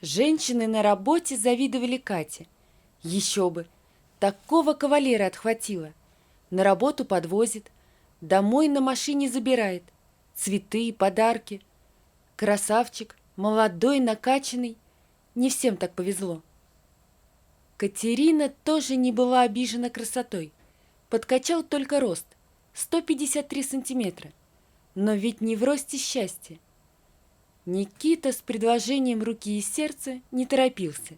Женщины на работе завидовали Кате. Еще бы, такого кавалера отхватила. На работу подвозит, домой на машине забирает. Цветы, подарки. Красавчик, молодой, накачанный. Не всем так повезло. Катерина тоже не была обижена красотой. Подкачал только рост – 153 сантиметра. Но ведь не в росте счастья. Никита с предложением руки и сердца не торопился.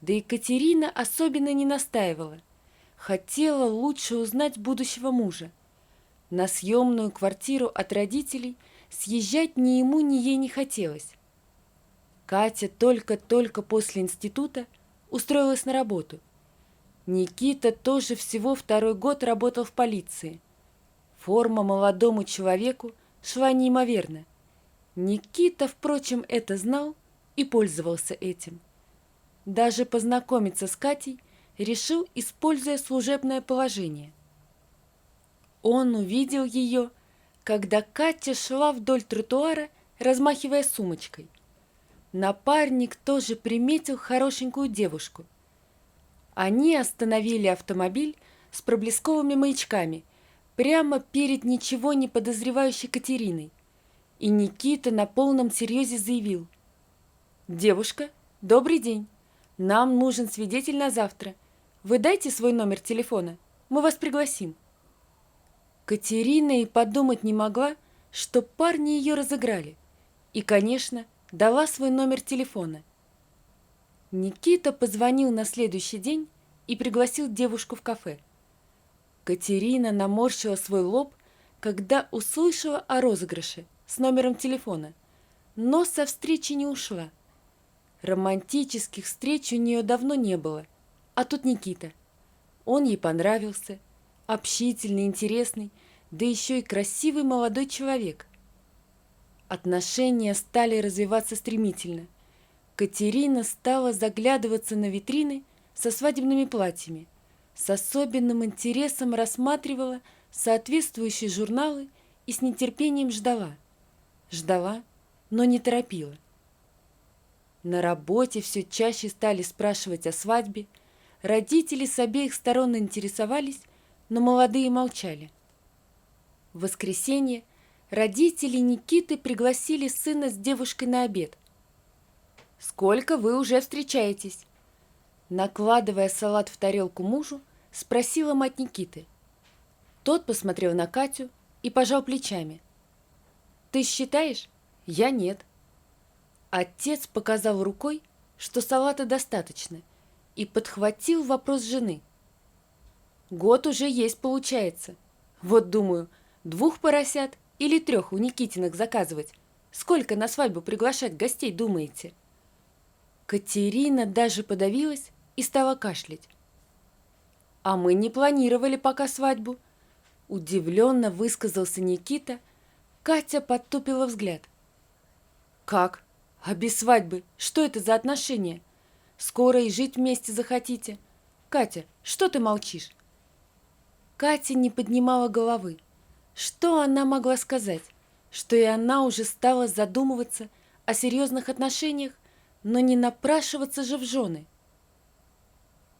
Да и Катерина особенно не настаивала. Хотела лучше узнать будущего мужа. На съемную квартиру от родителей съезжать ни ему, ни ей не хотелось. Катя только-только после института устроилась на работу. Никита тоже всего 2-й год работал в полиции. Форма молодому человеку шла неимоверно. Никита, впрочем, это знал и пользовался этим. Даже познакомиться с Катей решил, используя служебное положение. Он увидел ее, когда Катя шла вдоль тротуара, размахивая сумочкой. Напарник тоже приметил хорошенькую девушку. Они остановили автомобиль с проблесковыми маячками прямо перед ничего не подозревающей Катериной. И Никита на полном серьезе заявил: «Девушка, добрый день. Нам нужен свидетель на завтра. Вы дайте свой номер телефона, мы вас пригласим». Катерина и подумать не могла, что парни ее разыграли. И, конечно, дала свой номер телефона. Никита позвонил на следующий день и пригласил девушку в кафе. Катерина наморщила свой лоб, когда услышала о розыгрыше с номером телефона, но со встречи не ушла. Романтических встреч у нее давно не было, а тут Никита. Он ей понравился, общительный, интересный, да еще и красивый молодой человек. Отношения стали развиваться стремительно. Катерина стала заглядываться на витрины со свадебными платьями, с особенным интересом рассматривала соответствующие журналы и с нетерпением ждала. Ждала, но не торопила. На работе все чаще стали спрашивать о свадьбе, родители с обеих сторон интересовались, но молодые молчали. В воскресенье родители Никиты пригласили сына с девушкой на обед. «Сколько вы уже встречаетесь?» Накладывая салат в тарелку мужу, спросила мать Никиты. Тот посмотрел на Катю и пожал плечами. «Ты считаешь? Я нет». Отец показал рукой, что салата достаточно, и подхватил вопрос жены. «Год уже есть, получается. Вот думаю, 2 поросят или 3 у Никитиных заказывать. Сколько на свадьбу приглашать гостей, думаете?» Катерина даже подавилась и стала кашлять. «А мы не планировали пока свадьбу», — удивленно высказался Никита. Катя подтупила взгляд. «Как? А без свадьбы? Что это за отношения? Скоро и жить вместе захотите. Катя, что ты молчишь?» Катя не поднимала головы. Что она могла сказать? Что и она уже стала задумываться о серьезных отношениях, но не напрашиваться же в жены.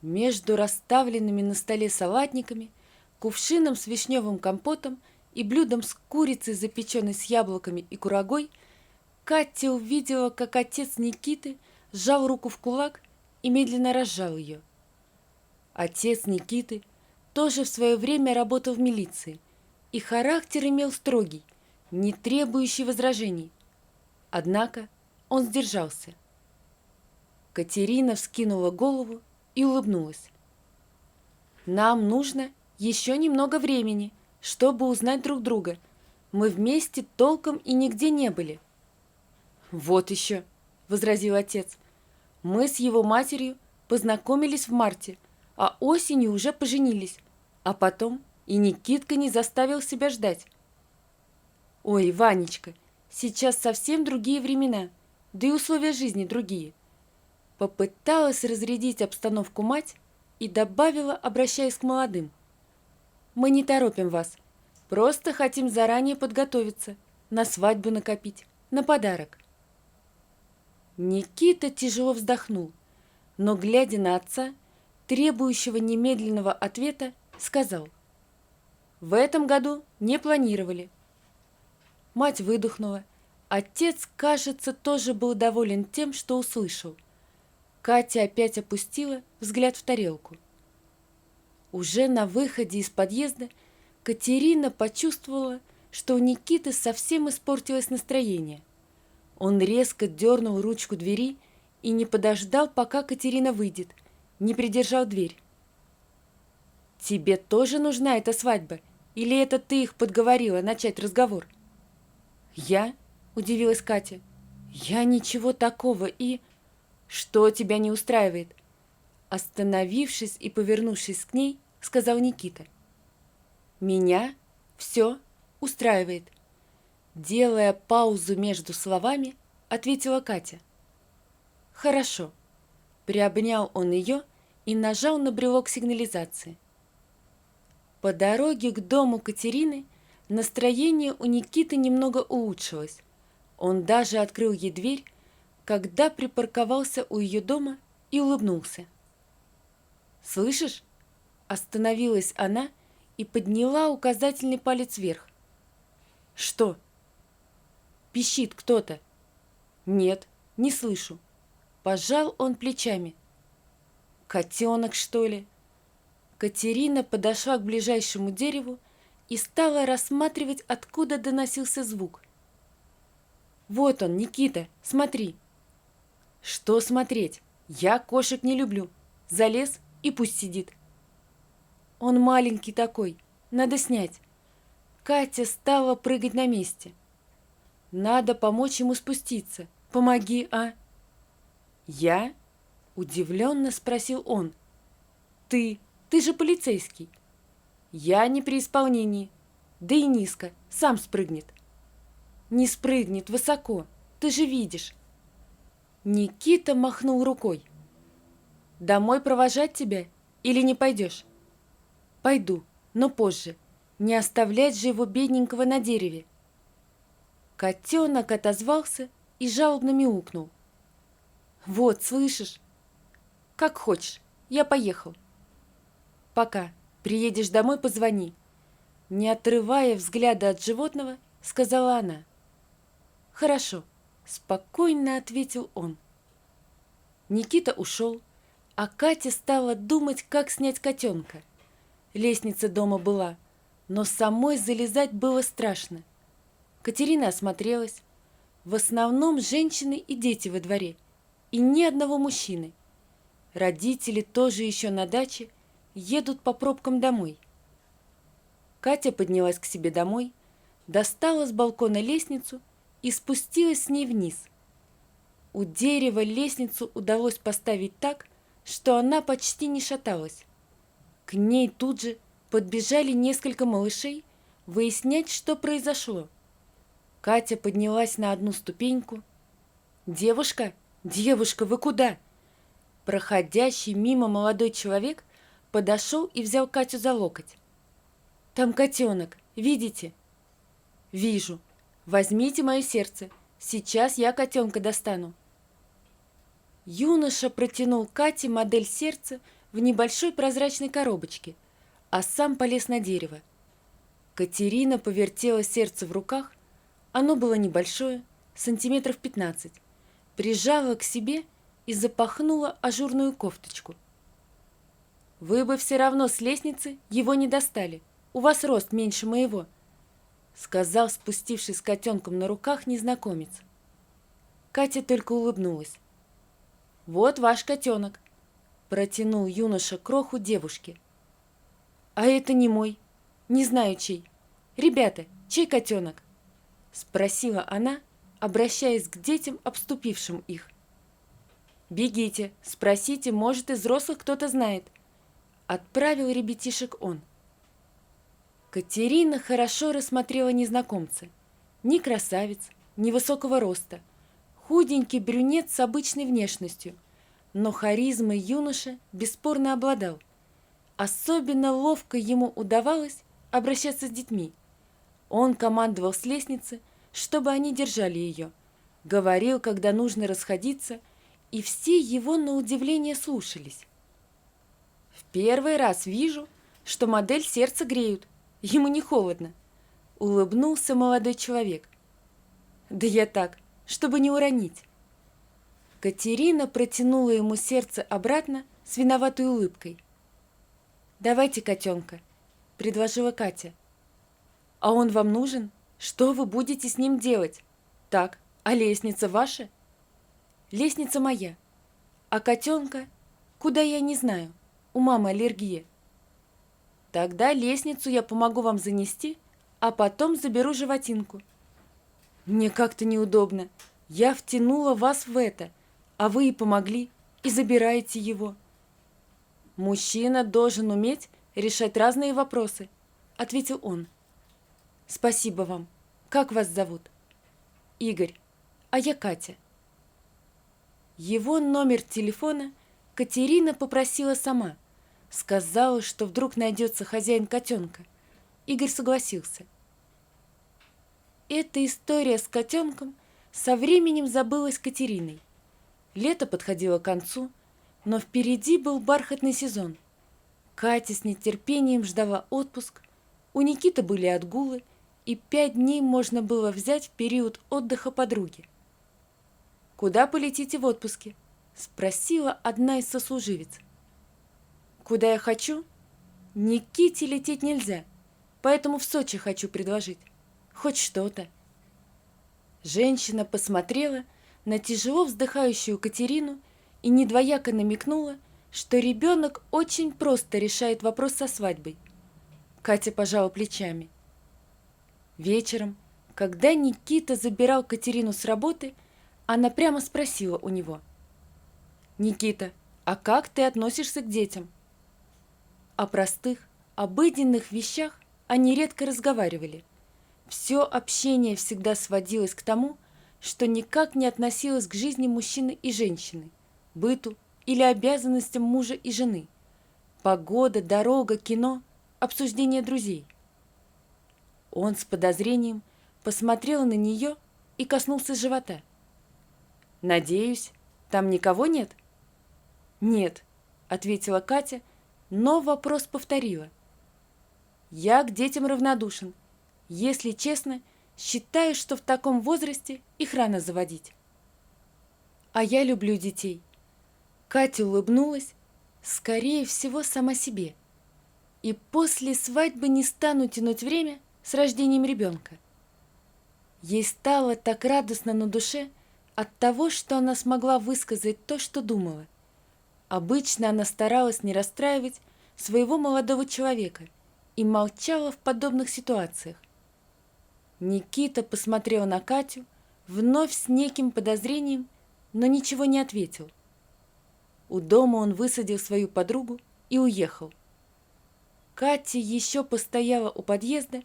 Между расставленными на столе салатниками, кувшином с вишневым компотом и блюдом с курицей, запеченной с яблоками и курагой, Катя увидела, как отец Никиты сжал руку в кулак и медленно разжал ее. Отец Никиты тоже в свое время работал в милиции, и характер имел строгий, не требующий возражений. Однако он сдержался. Катерина вскинула голову и улыбнулась. «Нам нужно еще немного времени, чтобы узнать друг друга. Мы вместе толком и нигде не были». «Вот еще», — возразил отец, — «мы с его матерью познакомились в марте, а осенью уже поженились, а потом и Никитка не заставил себя ждать». «Ой, Ванечка, сейчас совсем другие времена, да и условия жизни другие». Попыталась разрядить обстановку мать и добавила, обращаясь к молодым: «Мы не торопим вас, просто хотим заранее подготовиться, на свадьбу накопить, на подарок». Никита тяжело вздохнул, но, глядя на отца, требующего немедленного ответа, сказал: «В этом году не планировали». Мать выдохнула. Отец, кажется, тоже был доволен тем, что услышал. Катя опять опустила взгляд в тарелку. Уже на выходе из подъезда Катерина почувствовала, что у Никиты совсем испортилось настроение. Он резко дернул ручку двери и не подождал, пока Катерина выйдет, не придержал дверь. «Тебе тоже нужна эта свадьба? Или это ты их подговорила начать разговор?» «Я?» – удивилась Катя. «Я ничего такого и...» «Что тебя не устраивает?» Остановившись и повернувшись к ней, сказал Никита. «Меня все устраивает». Делая паузу между словами, ответила Катя. «Хорошо». Приобнял он ее и нажал на брелок сигнализации. По дороге к дому Катерины настроение у Никиты немного улучшилось. Он даже открыл ей дверь, когда припарковался у ее дома, и улыбнулся. «Слышишь?» Остановилась она и подняла указательный палец вверх. «Что?» «Пищит кто-то». «Нет, не слышу». Пожал он плечами. «Котенок, что ли?» Катерина подошла к ближайшему дереву и стала рассматривать, откуда доносился звук. «Вот он, Никита, смотри». «Что смотреть? Я кошек не люблю. Залез и пусть сидит». «Он маленький такой, надо снять». Катя стала прыгать на месте. «Надо помочь ему спуститься. Помоги, а?» «Я?» – удивленно спросил он. «Ты же полицейский». «Я не при исполнении. Да и низко, сам спрыгнет». «Не спрыгнет, высоко, ты же видишь». Никита махнул рукой. «Домой провожать тебя или не пойдешь?» «Пойду, но позже. Не оставлять же его бедненького на дереве». Котенок отозвался и жалобно мяукнул. «Вот, слышишь?» «Как хочешь, я поехал». «Пока. Приедешь домой, позвони». Не отрывая взгляда от животного, сказала она. «Хорошо», – спокойно ответил он. Никита ушел, а Катя стала думать, как снять котенка. Лестница дома была, но самой залезать было страшно. Катерина осмотрелась. В основном женщины и дети во дворе, и ни одного мужчины. Родители тоже еще на даче, едут по пробкам домой. Катя поднялась к себе домой, достала с балкона лестницу и спустилась с ней вниз. У дерева лестницу удалось поставить так, что она почти не шаталась. К ней тут же подбежали несколько малышей выяснять, что произошло. Катя поднялась на одну ступеньку. «Девушка, девушка, вы куда?» Проходящий мимо молодой человек подошел и взял Катю за локоть. «Там котенок, видите?» «Вижу. Возьмите мое сердце. Сейчас я котенка достану». Юноша протянул Кате модель сердца в небольшой прозрачной коробочке, а сам полез на дерево. Катерина повертела сердце в руках, оно было небольшое, сантиметров 15, прижала к себе и запахнула ажурную кофточку. «Вы бы все равно с лестницы его не достали, у вас рост меньше моего», сказал спустившись с котенком на руках незнакомец. Катя только улыбнулась. «Вот ваш котенок», протянул юноша кроху девушке. «А это не мой, не знаю чей. Ребята, чей котенок?» спросила она, обращаясь к детям, обступившим их. «Бегите, спросите, может, из взрослых кто-то знает», отправил ребятишек он. Катерина хорошо рассмотрела незнакомца. Ни красавец, ни высокого роста. Худенький брюнет с обычной внешностью, но харизмой юноша бесспорно обладал. Особенно ловко ему удавалось обращаться с детьми. Он командовал с лестницы, чтобы они держали ее, говорил, когда нужно расходиться, и все его на удивление слушались. «В первый раз вижу, что модель сердца греют, ему не холодно», — улыбнулся молодой человек. «Да я так, чтобы не уронить». Катерина протянула ему сердце обратно с виноватой улыбкой. «Давайте котенка», — предложила Катя. «А он вам нужен? Что вы будете с ним делать? Так, а лестница ваша?» «Лестница моя. А котенка? Куда, я не знаю. У мамы аллергия». «Тогда лестницу я помогу вам занести, а потом заберу животинку». «Мне как-то неудобно. Я втянула вас в это, а вы и помогли, и забираете его». «Мужчина должен уметь решать разные вопросы», — ответил он. «Спасибо вам. Как вас зовут?» «Игорь. А я Катя». Его номер телефона Катерина попросила сама. Сказала, что вдруг найдется хозяин котенка. Игорь согласился. Эта история с котенком со временем забылась Катериной. Лето подходило к концу, но впереди был бархатный сезон. Катя с нетерпением ждала отпуск, у Никиты были отгулы, и 5 дней можно было взять в период отдыха подруги. «Куда полетите в отпуске?» – спросила одна из сослуживиц. «Куда я хочу? Никите лететь нельзя, поэтому в Сочи хочу предложить. Хоть что-то». Женщина посмотрела на тяжело вздыхающую Катерину и недвояко намекнула, что ребенок очень просто решает вопрос со свадьбой. Катя пожала плечами. Вечером, когда Никита забирал Катерину с работы, она прямо спросила у него. «Никита, а как ты относишься к детям?» О простых, обыденных вещах они редко разговаривали. Все общение всегда сводилось к тому, что никак не относилось к жизни мужчины и женщины, быту или обязанностям мужа и жены. Погода, дорога, кино, обсуждение друзей. Он с подозрением посмотрел на нее и коснулся живота. «Надеюсь, там никого нет?» «Нет», — ответила Катя, но вопрос повторила. «Я к детям равнодушен. Если честно, считаю, что в таком возрасте их рано заводить». «А я люблю детей». Катя улыбнулась, скорее всего, сама себе. «И после свадьбы не стану тянуть время с рождением ребенка». Ей стало так радостно на душе от того, что она смогла высказать то, что думала. Обычно она старалась не расстраивать своего молодого человека и молчала в подобных ситуациях. Никита посмотрел на Катю, вновь с неким подозрением, но ничего не ответил. У дома он высадил свою подругу и уехал. Катя еще постояла у подъезда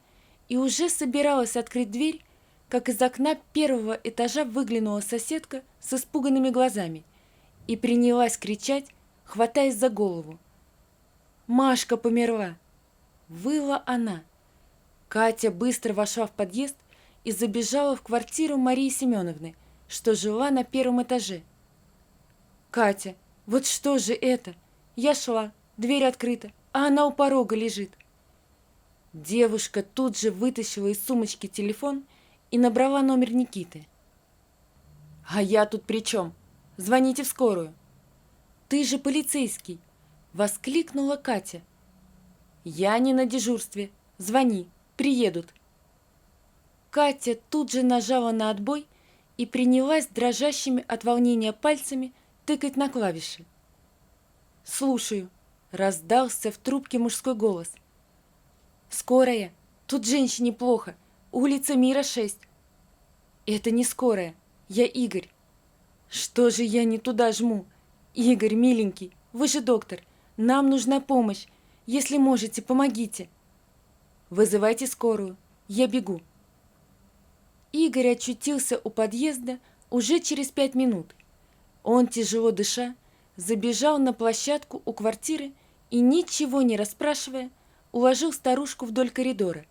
и уже собиралась открыть дверь, как из окна первого этажа выглянула соседка с испуганными глазами и принялась кричать, хватаясь за голову. «Машка померла!» Выла она. Катя быстро вошла в подъезд и забежала в квартиру Марии Семеновны, что жила на первом этаже. «Катя, вот что же это? Я шла, дверь открыта, а она у порога лежит». Девушка тут же вытащила из сумочки телефон и набрала номер Никиты. «А я тут при чем? Звоните в скорую». «Ты же полицейский!» — воскликнула Катя. «Я не на дежурстве. Звони, приедут». Катя тут же нажала на отбой и принялась дрожащими от волнения пальцами тыкать на клавиши. «Слушаю», — раздался в трубке мужской голос. «Скорая, тут женщине плохо, улица Мира, 6. «Это не скорая, я Игорь». «Что же я не туда жму? Игорь, миленький, вы же доктор, нам нужна помощь. Если можете, помогите». «Вызывайте скорую, я бегу». Игорь очутился у подъезда уже через 5 минут. Он, тяжело дыша, забежал на площадку у квартиры и, ничего не расспрашивая, уложил старушку вдоль коридора.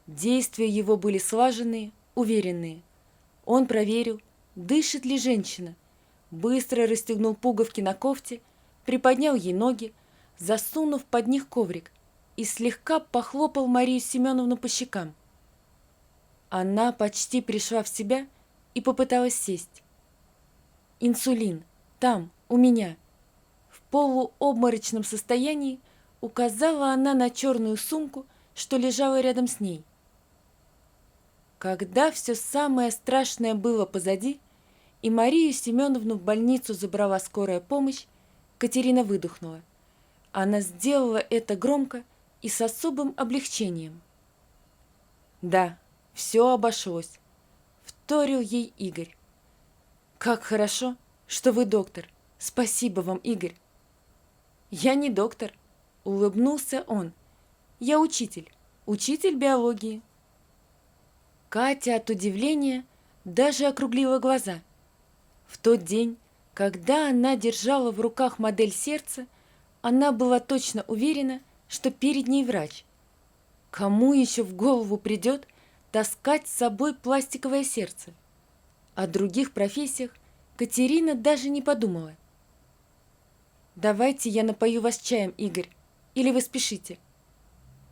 Действия его были слаженные, уверенные. Он проверил, дышит ли женщина. Быстро расстегнул пуговки на кофте, приподнял ей ноги, засунув под них коврик, и слегка похлопал Марию Семеновну по щекам. Она почти пришла в себя и попыталась сесть. «Инсулин, там, у меня». В полуобморочном состоянии указала она на черную сумку, что лежала рядом с ней. Когда все самое страшное было позади, и Марию Семеновну в больницу забрала скорая помощь, Катерина выдохнула. Она сделала это громко и с особым облегчением. «Да, все обошлось», — вторил ей Игорь. «Как хорошо, что вы доктор. Спасибо вам, Игорь». «Я не доктор», — улыбнулся он. «Я учитель биологии». Катя от удивления даже округлила глаза. В тот день, когда она держала в руках модель сердца, она была точно уверена, что перед ней врач. Кому еще в голову придет таскать с собой пластиковое сердце? О других профессиях Катерина даже не подумала. «Давайте я напою вас чаем, Игорь, или вы спешите?»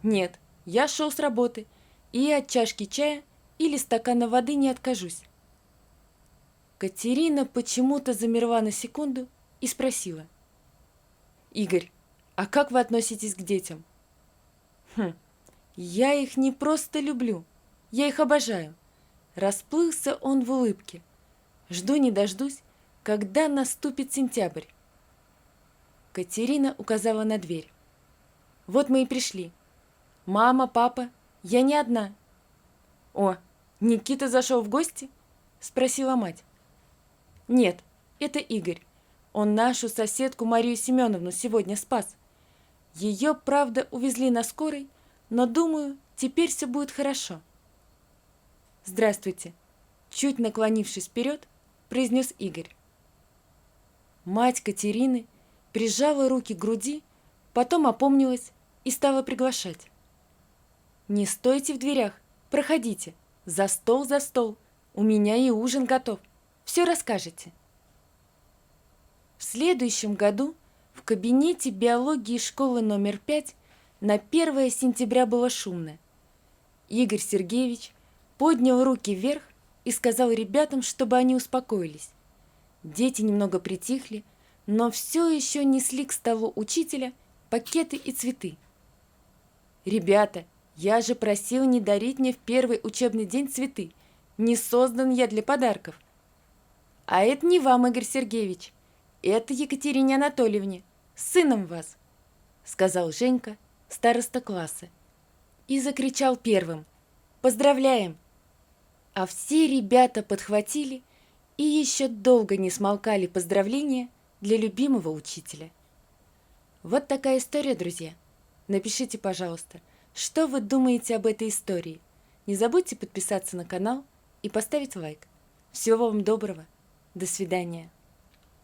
«Нет, я шел с работы, и от чашки чая или стакана воды не откажусь». Катерина почему-то замерла на секунду и спросила. «Игорь, а как вы относитесь к детям?» Я их не просто люблю, я их обожаю». Расплылся он в улыбке. «Жду не дождусь, когда наступит сентябрь». Катерина указала на дверь. «Вот мы и пришли. Мама, папа, я не одна». «О, Никита зашел в гости?» — спросила мать. «Нет, это Игорь. Он нашу соседку Марию Семеновну сегодня спас. Ее, правда, увезли на скорой, но, думаю, теперь все будет хорошо». «Здравствуйте», — чуть наклонившись вперед, произнес Игорь. Мать Катерины прижала руки к груди, потом опомнилась и стала приглашать. «Не стойте в дверях, проходите, за стол, у меня и ужин готов, все расскажете». В следующем году в кабинете биологии школы номер 5 на 1 сентября было шумно. Игорь Сергеевич поднял руки вверх и сказал ребятам, чтобы они успокоились. Дети немного притихли, но все еще несли к столу учителя пакеты и цветы. «Ребята, я же просил не дарить мне в первый учебный день цветы. Не создан я для подарков». «А это не вам, Игорь Сергеевич. Это Екатерине Анатольевне, с сыном вас», — сказал Женька, староста класса. И закричал первым: «Поздравляем!» А все ребята подхватили и еще долго не смолкали поздравления для любимого учителя. Вот такая история, друзья. Напишите, пожалуйста, что вы думаете об этой истории. Не забудьте подписаться на канал и поставить лайк. Всего вам доброго. До свидания.